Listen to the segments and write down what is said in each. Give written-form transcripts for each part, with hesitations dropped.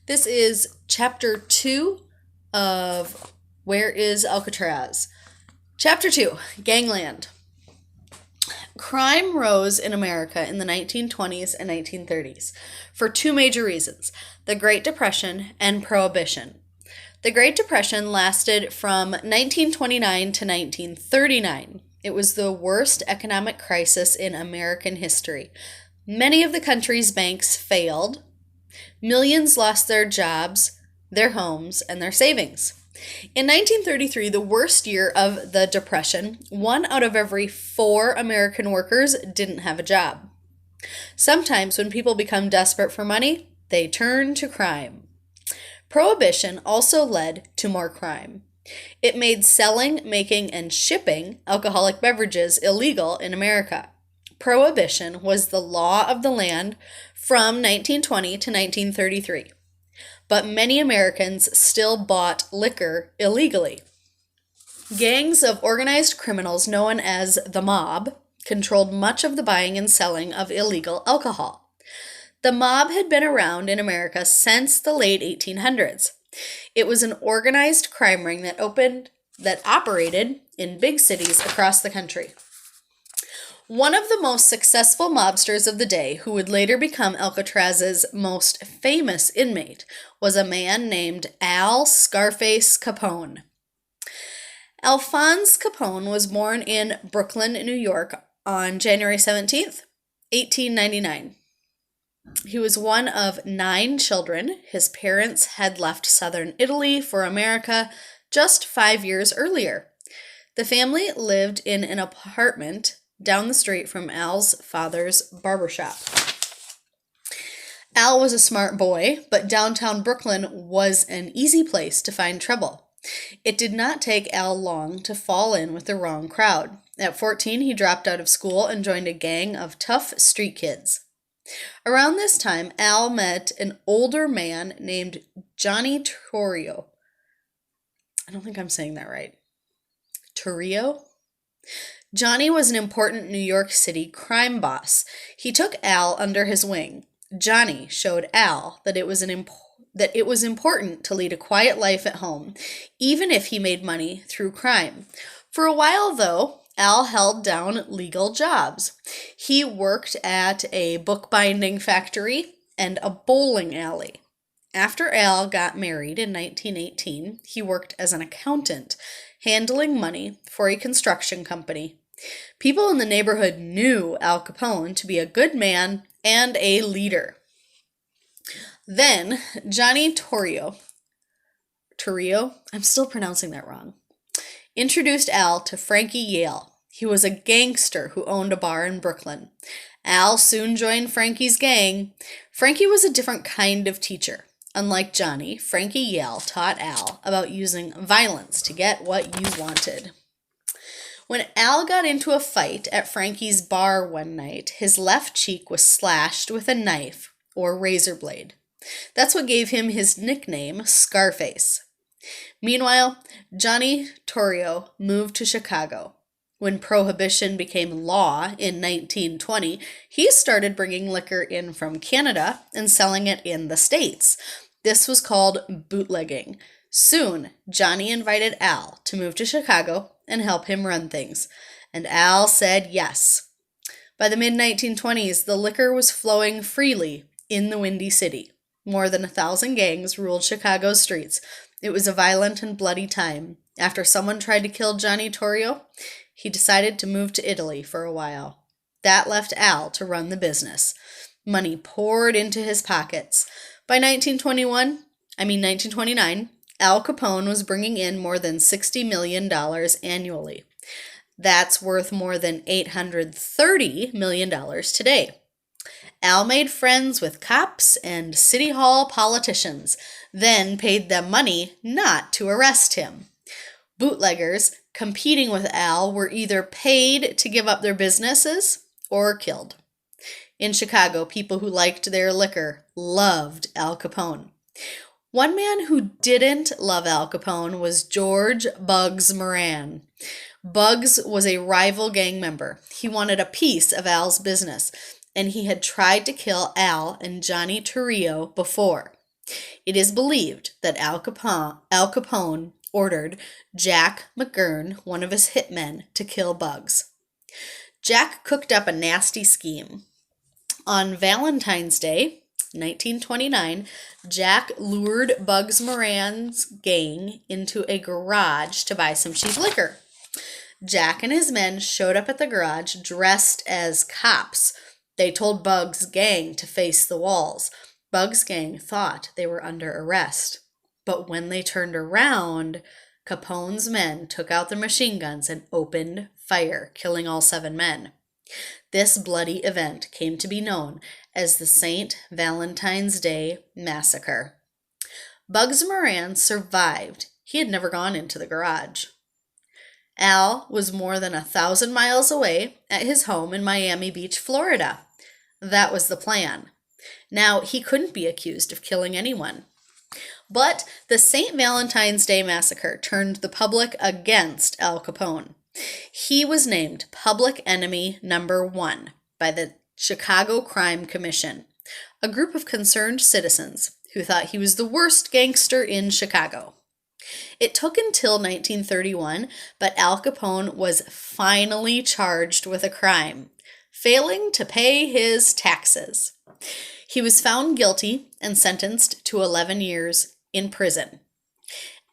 This is chapter 2 of Where is Alcatraz? Chapter 2, Gangland. Crime rose in America in the 1920s and 1930s for two major reasons: the Great Depression and Prohibition. The Great Depression lasted from 1929 to 1939. It was the worst economic crisis in American history. Many of the country's banks failed. Millions lost their jobs, their homes, and their savings. In 1933, the worst year of the Depression, 1 out of every 4 American workers didn't have a job. Sometimes when people become desperate for money, they turn to crime. Prohibition also led to more crime. It made selling, making, and shipping alcoholic beverages illegal in America. Prohibition was the law of the land from 1920 to 1933. But many Americans still bought liquor illegally. Gangs of organized criminals known as the mob controlled much of the buying and selling of illegal alcohol. The mob had been around in America since the late 1800s. It was an organized crime ring that operated in big cities across the country. One of the most successful mobsters of the day, who would later become Alcatraz's most famous inmate, was a man named Al Scarface Capone. Alphonse Capone was born in Brooklyn, New York on January 17th, 1899. He was one of 9 children. His parents had left southern Italy for America just 5 years earlier. The family lived in an apartment down the street from Al's father's barbershop. Al was a smart boy, but downtown Brooklyn was an easy place to find trouble. It did not take Al long to fall in with the wrong crowd. At 14, he dropped out of school and joined a gang of tough street kids. Around this time, Al met an older man named Johnny Torrio. I don't think I'm saying that right. Torrio? Johnny was an important New York City crime boss. He took Al under his wing. Johnny showed Al that it was important to lead a quiet life at home, even if he made money through crime. For a while, though, Al held down legal jobs. He worked at a bookbinding factory and a bowling alley. After Al got married in 1918, he worked as an accountant, handling money for a construction company. People in the neighborhood knew Al Capone to be a good man and a leader. Then Johnny Torrio, I'm still pronouncing that wrong, introduced Al to Frankie Yale. He was a gangster who owned a bar in Brooklyn. Al soon joined Frankie's gang. Frankie was a different kind of teacher. Unlike Johnny, Frankie Yale taught Al about using violence to get what you wanted. When Al got into a fight at Frankie's bar one night, his left cheek was slashed with a knife or razor blade. That's what gave him his nickname, Scarface. Meanwhile, Johnny Torrio moved to Chicago. When Prohibition became law in 1920, he started bringing liquor in from Canada and selling it in the States. This was called bootlegging. Soon, Johnny invited Al to move to Chicago and help him run things, and Al said yes. By the mid-1920s, the liquor was flowing freely in the Windy City. More than 1,000 gangs ruled Chicago's streets. It was a violent and bloody time. After someone tried to kill Johnny Torrio, he decided to move to Italy for a while. That left Al to run the business. Money poured into his pockets. By 1929, Al Capone was bringing in more than $60 million annually. That's worth more than $830 million today. Al made friends with cops and city hall politicians, then paid them money not to arrest him. Bootleggers competing with Al were either paid to give up their businesses or killed. In Chicago, people who liked their liquor loved Al Capone. One man who didn't love Al Capone was George Bugs Moran. Bugs was a rival gang member. He wanted a piece of Al's business, and he had tried to kill Al and Johnny Torrio before. It is believed that Al Capone ordered Jack McGurn, one of his hitmen, to kill Bugs. Jack cooked up a nasty scheme. On Valentine's Day, 1929, Jack lured Bugs Moran's gang into a garage to buy some cheap liquor. Jack and his men showed up at the garage dressed as cops. They told Bugs' gang to face the walls. Bugs' gang thought they were under arrest. But when they turned around, Capone's men took out their machine guns and opened fire, killing all 7 men. This bloody event came to be known as the St. Valentine's Day Massacre. Bugs Moran survived. He had never gone into the garage. Al was more than 1,000 miles away at his home in Miami Beach, Florida. That was the plan. Now, he couldn't be accused of killing anyone. But the St. Valentine's Day Massacre turned the public against Al Capone. He was named Public Enemy Number 1 by the Chicago Crime Commission, a group of concerned citizens who thought he was the worst gangster in Chicago. It took until 1931, but Al Capone was finally charged with a crime, failing to pay his taxes. He was found guilty and sentenced to 11 years in prison.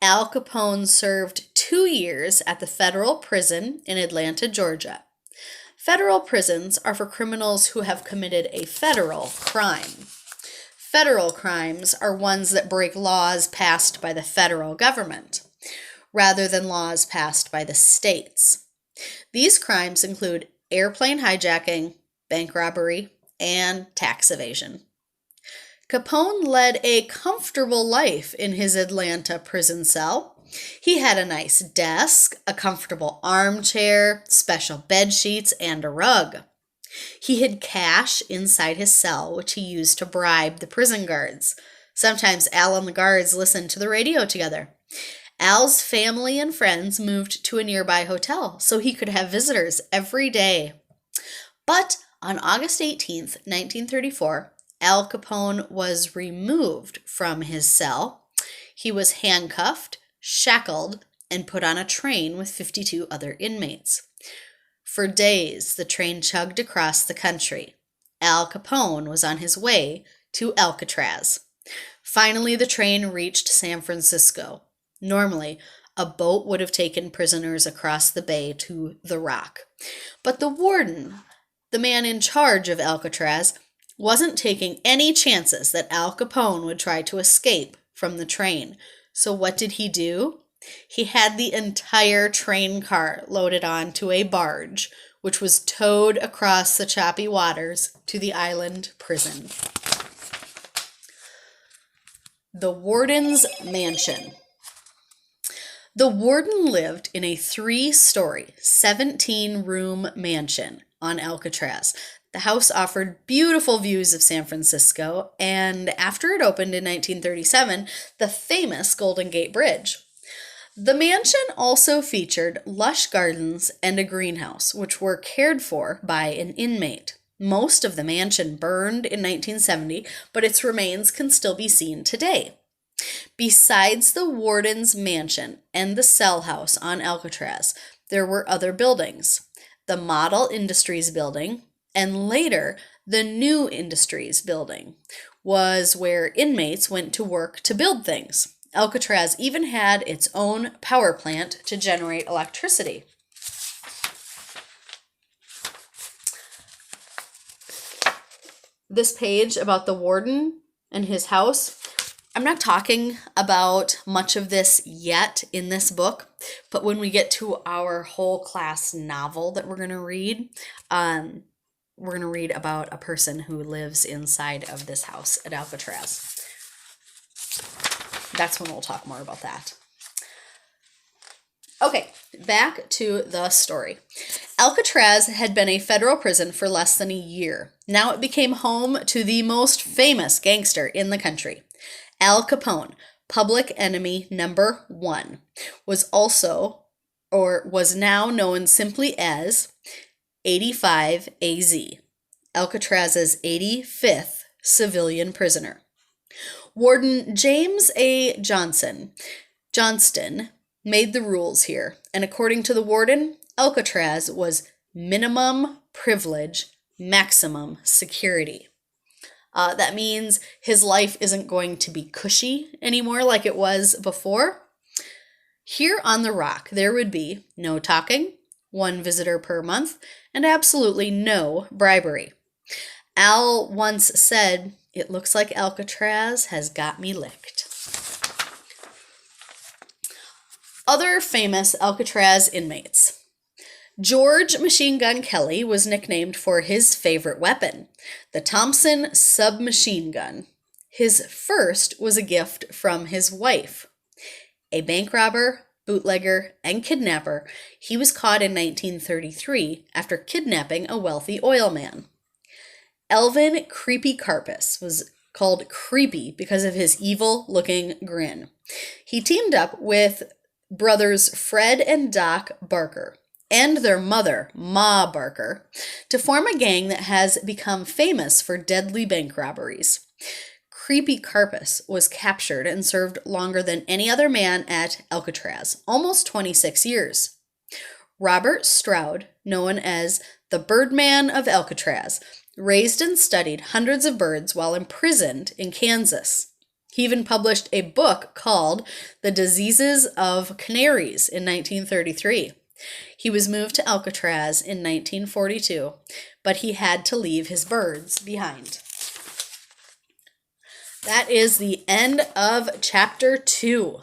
Al Capone served 2 years at the federal prison in Atlanta, Georgia. Federal prisons are for criminals who have committed a federal crime. Federal crimes are ones that break laws passed by the federal government, rather than laws passed by the states. These crimes include airplane hijacking, bank robbery, and tax evasion. Capone led a comfortable life in his Atlanta prison cell. He had a nice desk, a comfortable armchair, special bed sheets, and a rug. He hid cash inside his cell, which he used to bribe the prison guards. Sometimes Al and the guards listened to the radio together. Al's family and friends moved to a nearby hotel so he could have visitors every day. But on August 18th, 1934, Al Capone was removed from his cell. He was handcuffed, shackled, and put on a train with 52 other inmates. For days, the train chugged across the country. Al Capone was on his way to Alcatraz. Finally, the train reached San Francisco. Normally, a boat would have taken prisoners across the bay to the Rock. But the warden, the man in charge of Alcatraz, wasn't taking any chances that Al Capone would try to escape from the train. So what did he do? He had the entire train car loaded onto a barge, which was towed across the choppy waters to the island prison. The Warden's Mansion. The warden lived in a 3-story, 17-room mansion on Alcatraz. The house offered beautiful views of San Francisco, and after it opened in 1937, the famous Golden Gate Bridge. The mansion also featured lush gardens and a greenhouse, which were cared for by an inmate. Most of the mansion burned in 1970, but its remains can still be seen today. Besides the warden's mansion and the cell house on Alcatraz, there were other buildings. The Model Industries building, and later the New Industries building, was where inmates went to work to build things. Alcatraz even had its own power plant to generate electricity. This page about the warden and his house, I'm not talking about much of this yet in this book, but when we get to our whole class novel that we're going to read about a person who lives inside of this house at Alcatraz. That's when we'll talk more about that. Okay, back to the story. Alcatraz had been a federal prison for less than a year. Now it became home to the most famous gangster in the country. Al Capone, public enemy number 1, was now known simply as 85 AZ, Alcatraz's 85th civilian prisoner. Warden James A. Johnston made the rules here, and according to the warden, Alcatraz was minimum privilege, maximum security. That means his life isn't going to be cushy anymore like it was before. Here on the Rock, there would be no talking, one visitor per month, and absolutely no bribery. Al once said, "It looks like Alcatraz has got me licked." Other famous Alcatraz inmates. George Machine Gun Kelly was nicknamed for his favorite weapon, the Thompson submachine gun. His first was a gift from his wife. A bank robber, bootlegger, and kidnapper, he was caught in 1933 after kidnapping a wealthy oil man. Elvin Creepy Karpus was called Creepy because of his evil-looking grin. He teamed up with brothers Fred and Doc Barker and their mother, Ma Barker, to form a gang that has become famous for deadly bank robberies. Creepy Karpus was captured and served longer than any other man at Alcatraz, almost 26 years. Robert Stroud, known as the Birdman of Alcatraz, raised and studied hundreds of birds while imprisoned in Kansas. He even published a book called The Diseases of Canaries in 1933. He was moved to Alcatraz in 1942, but he had to leave his birds behind. That is the end of chapter 2.